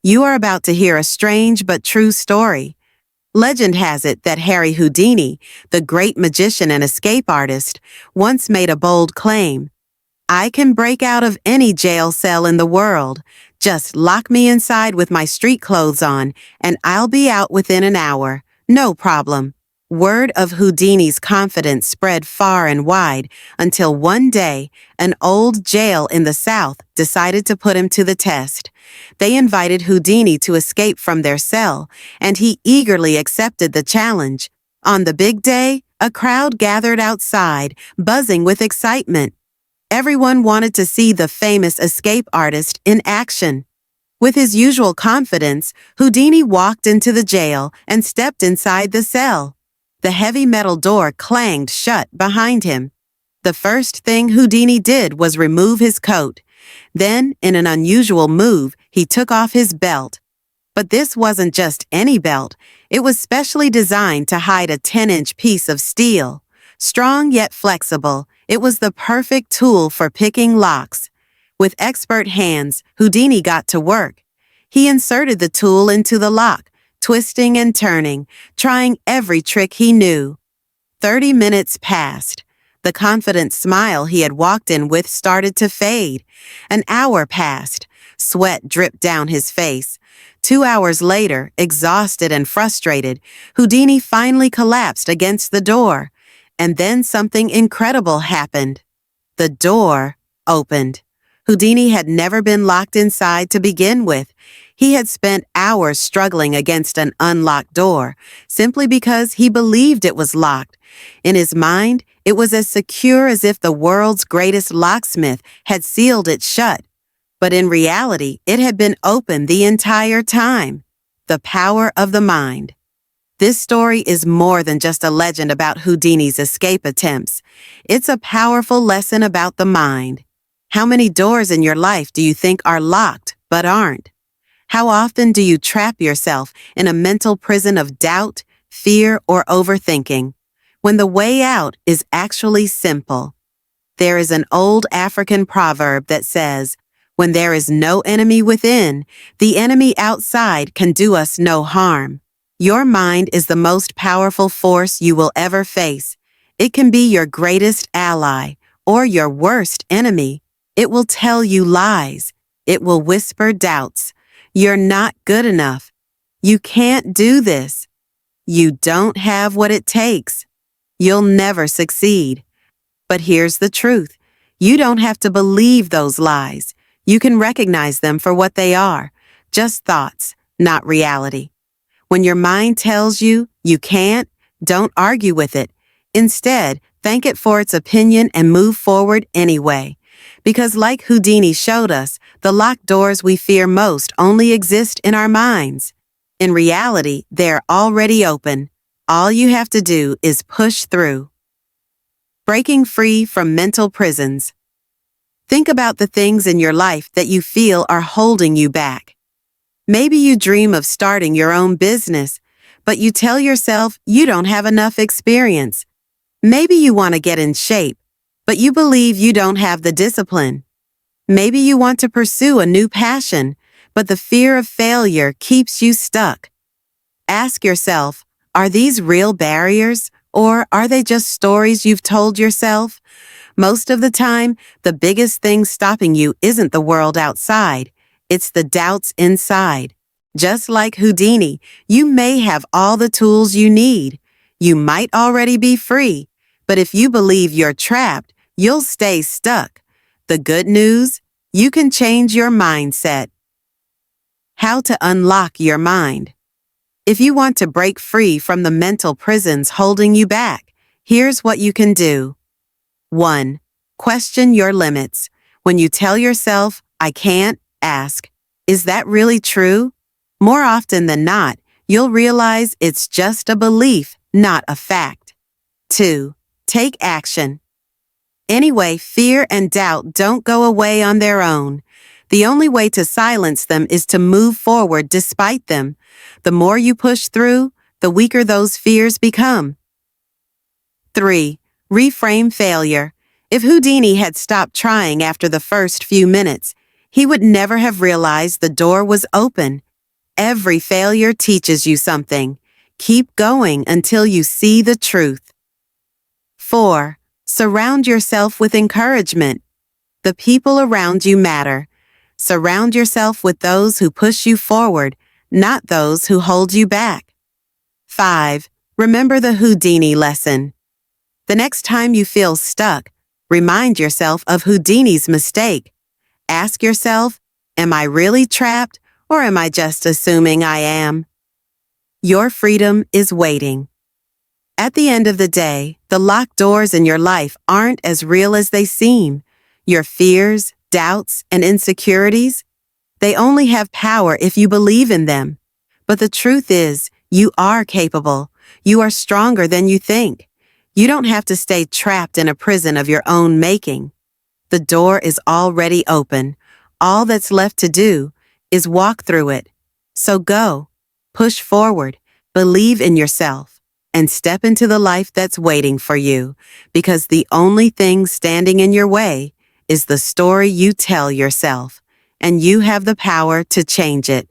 You are about to hear a strange but true story. Legend has it that Harry Houdini, the great magician and escape artist, once made a bold claim. I can break out of any jail cell in the world. Just lock me inside with my street clothes on, and I'll be out within an hour. No problem. Word of Houdini's confidence spread far and wide until one day, an old jail in the South decided to put him to the test. They invited Houdini to escape from their cell, and he eagerly accepted the challenge. On the big day, a crowd gathered outside, buzzing with excitement. Everyone wanted to see the famous escape artist in action. With his usual confidence, Houdini walked into the jail and stepped inside the cell. The heavy metal door clanged shut behind him. The first thing Houdini did was remove his coat. Then, in an unusual move, he took off his belt. But this wasn't just any belt. It was specially designed to hide a 10-inch piece of steel. Strong yet flexible, it was the perfect tool for picking locks. With expert hands, Houdini got to work. He inserted the tool into the lock, twisting and turning, trying every trick he knew. 30 minutes passed. The confident smile he had walked in with started to fade. An hour passed. Sweat dripped down his face. 2 hours later, exhausted and frustrated, Houdini finally collapsed against the door. And then something incredible happened. The door opened. Houdini had never been locked inside to begin with. He had spent hours struggling against an unlocked door, simply because he believed it was locked. In his mind, it was as secure as if the world's greatest locksmith had sealed it shut. But in reality, it had been open the entire time. The power of the mind. This story is more than just a legend about Houdini's escape attempts. It's a powerful lesson about the mind. How many doors in your life do you think are locked but aren't? How often do you trap yourself in a mental prison of doubt, fear, or overthinking, when the way out is actually simple? There is an old African proverb that says, "When there is no enemy within, the enemy outside can do us no harm." Your mind is the most powerful force you will ever face. It can be your greatest ally or your worst enemy. It will tell you lies. It will whisper doubts. You're not good enough. You can't do this. You don't have what it takes. You'll never succeed. But here's the truth. You don't have to believe those lies. You can recognize them for what they are, just thoughts, not reality. When your mind tells you you can't, don't argue with it. Instead, thank it for its opinion and move forward anyway. Because like Houdini showed us, the locked doors we fear most only exist in our minds. In reality, they're already open. All you have to do is push through. Breaking free from mental prisons. Think about the things in your life that you feel are holding you back. Maybe you dream of starting your own business, but you tell yourself you don't have enough experience. Maybe you want to get in shape, but you believe you don't have the discipline. Maybe you want to pursue a new passion, but the fear of failure keeps you stuck. Ask yourself, are these real barriers, or are they just stories you've told yourself? Most of the time, the biggest thing stopping you isn't the world outside. It's the doubts inside. Just like Houdini, you may have all the tools you need. You might already be free, but if you believe you're trapped, you'll stay stuck. The good news? You can change your mindset. How to unlock your mind. If you want to break free from the mental prisons holding you back, here's what you can do. 1. Question your limits. When you tell yourself, "I can't," ask, "Is that really true?" More often than not, you'll realize it's just a belief, not a fact. 2. Take action. Anyway, fear and doubt don't go away on their own. The only way to silence them is to move forward despite them. The more you push through, the weaker those fears become. 3. Reframe failure. If Houdini had stopped trying after the first few minutes, he would never have realized the door was open. Every failure teaches you something. Keep going until you see the truth. 4. Surround yourself with encouragement. The people around you matter. Surround yourself with those who push you forward, not those who hold you back. 5. Remember the Houdini lesson. The next time you feel stuck, remind yourself of Houdini's mistake. Ask yourself, am I really trapped or am I just assuming I am? Your freedom is waiting. At the end of the day, the locked doors in your life aren't as real as they seem. Your fears, doubts, and insecurities, they only have power if you believe in them. But the truth is, you are capable. You are stronger than you think. You don't have to stay trapped in a prison of your own making. The door is already open. All that's left to do is walk through it. So go, push forward, believe in yourself, and step into the life that's waiting for you, because the only thing standing in your way is the story you tell yourself, and you have the power to change it.